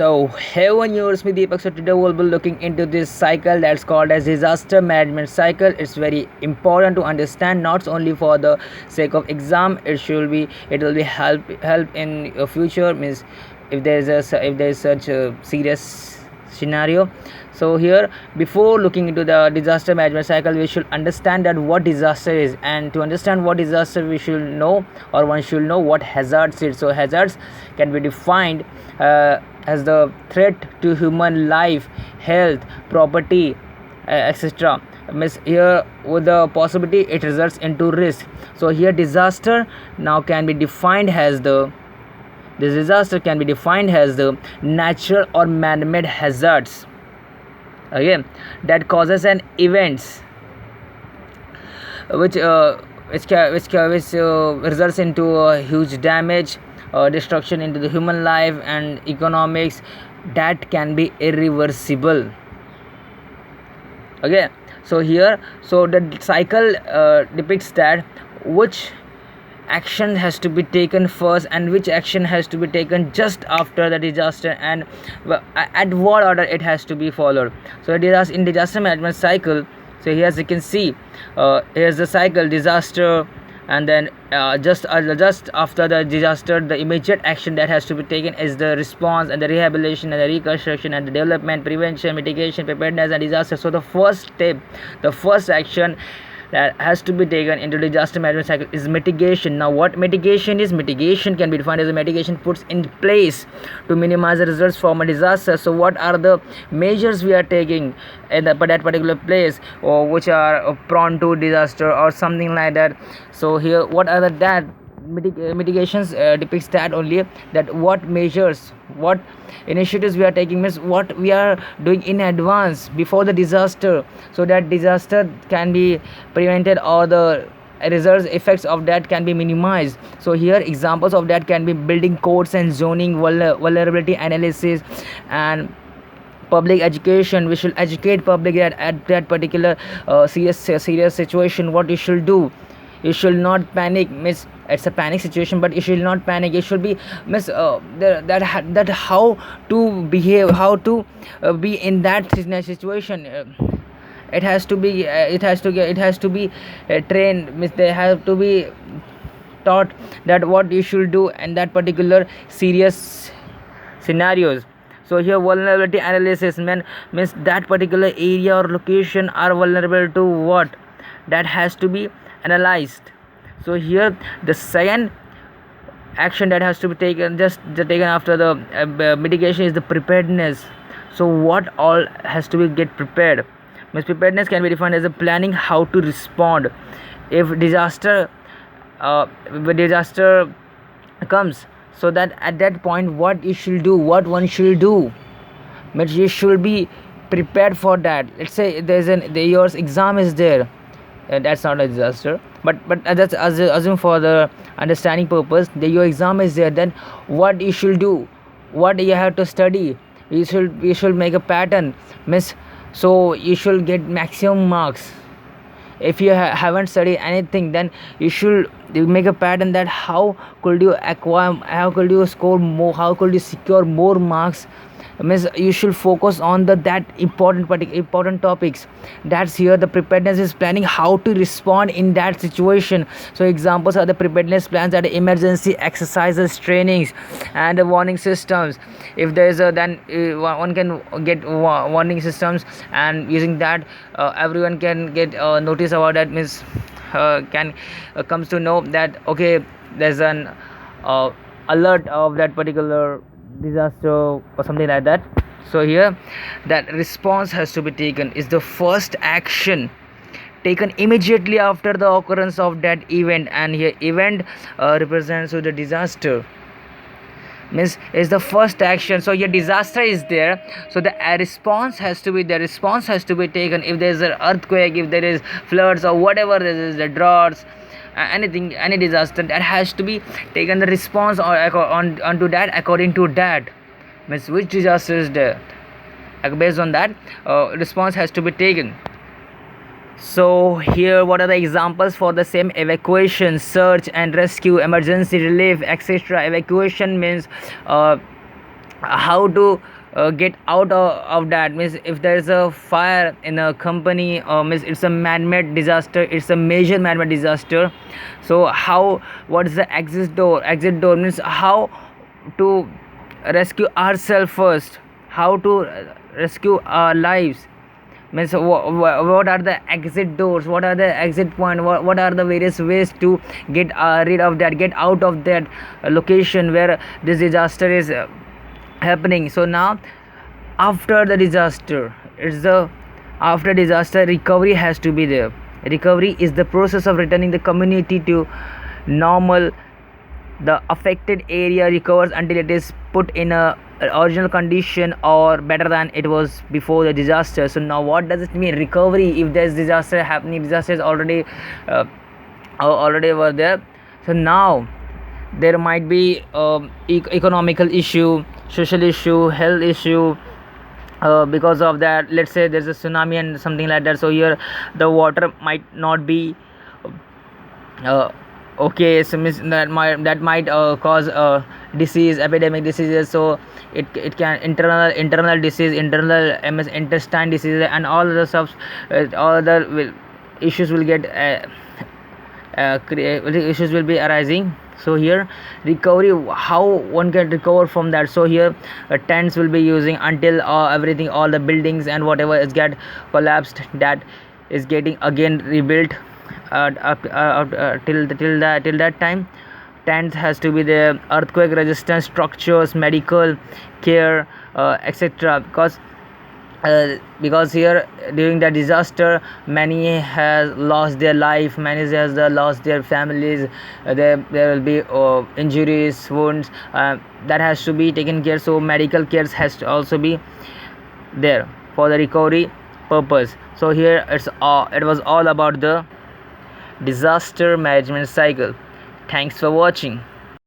So, hello viewers, me Deepak. So today we'll be looking into this cycle that's called as disaster management cycle. It's very important to understand, not only for the sake of exam. It will be help in your future. Means if there is such a serious scenario. So here, before looking into the disaster management cycle, we should understand that what disaster is, and to understand what disaster, we should know, or one should know what hazards is. So hazards can be defined as the threat to human life, health, property, etc. Means here, with the possibility, it results into risk. So here, disaster now can be defined as the this disaster can be defined as the natural or man-made hazards, okay, that causes an events which results into huge damage, destruction into the human life and economics, that can be irreversible. Okay, so here, so the cycle depicts that which action has to be taken first and which action has to be taken just after the disaster, and at what order it has to be followed. So in disaster management cycle, so here, as you can see, here's the cycle: disaster, and then just after the disaster, the immediate action that has to be taken is the response and the rehabilitation and the reconstruction and the development, prevention, mitigation, preparedness and disaster. So the first step, the first action that has to be taken into disaster management cycle is mitigation. Now, what mitigation is? Mitigation can be defined as a mitigation puts in place to minimize the results from a disaster. So what are the measures we are taking in that particular place, or which are prone to disaster or something like that? So here, what are that mitigations depicts that only, that what measures, what initiatives we are taking, means what we are doing in advance before the disaster, so that disaster can be prevented or the results effects of that can be minimized. So here, examples of that can be building codes and zoning, vulnerability analysis, and public education. We should educate public that at that particular serious situation, what you should do. You should not panic. Miss, it's a panic situation, but you should not panic. It should be, miss, that how to behave, how to be in that situation. It has to be trained. Miss, they have to be taught that what you should do in that particular serious scenarios. So here, vulnerability analysis means that particular area or location are vulnerable to what, that has to be analyzed. So here, the second action that has to be taken taken after the mitigation is the preparedness. So what all has to be get prepared? Means preparedness can be defined as a planning how to respond if disaster comes. So that at that point, what you should do, what one should do, means you should be prepared for that. Let's say your exam is there. That's not a disaster, but that's assume for the understanding purpose that your exam is there. Then what you should do, what you have to study, you should make a pattern, miss. So you should get maximum marks. If you haven't studied anything, then you should make a pattern that how could you acquire, how could you score more, how could you secure more marks. Means you should focus on that important topics. That's here, the preparedness is planning how to respond in that situation. So examples are the preparedness plans, are the emergency exercises, trainings, and the warning systems. If there is a, then one can get warning systems, and using that, everyone can get notice about that. Means can comes to know that, okay, there's an alert of that particular disaster or something like that. So here, that response has to be taken is the first action taken immediately after the occurrence of that event, and here event represents the disaster, means is the first action. So your disaster is there, so the response has to be taken. If there is an earthquake, if there is floods or whatever, there is the droughts, anything, any disaster, that has to be taken the response or onto that, according to that, means which disaster is there, based on that response has to be taken. So here, what are the examples for the same? Evacuation, search and rescue, emergency relief, etc. Evacuation means how to get out of that. Means if there is a fire in a company, means it's a man-made disaster, it's a major man-made disaster. So how, what is the exit door means how to rescue ourselves first, how to rescue our lives. Means what are the exit doors, what are the exit point, what are the various ways to get rid of that, get out of that location where this disaster is happening. So now after the disaster, it's the after disaster recovery has to be there. Recovery is the process of returning the community to normal. The affected area recovers until it is put in a original condition or better than it was before the disaster. So now what does it mean recovery? If there's disaster happening, disaster is already already were there. So now there might be economical issue, social issue, health issue, because of that. Let's say there's a tsunami and something like that, so here the water might not be uh, okay. So that might cause disease, epidemic diseases. So it can internal disease, internal intestine diseases, and all the stuff, all the issues will get issues will be arising. So here recovery, how one can recover from that. So here tents will be using until everything, all the buildings and whatever is get collapsed, that is getting again rebuilt. Till that time, tents has to be the earthquake resistant structures, medical care, etc. Because here during the disaster many has lost their life, many has lost their families. There will be injuries, wounds, that has to be taken care. So medical cares has to also be there for the recovery purpose. So here it was all about the disaster management cycle. Thanks for watching.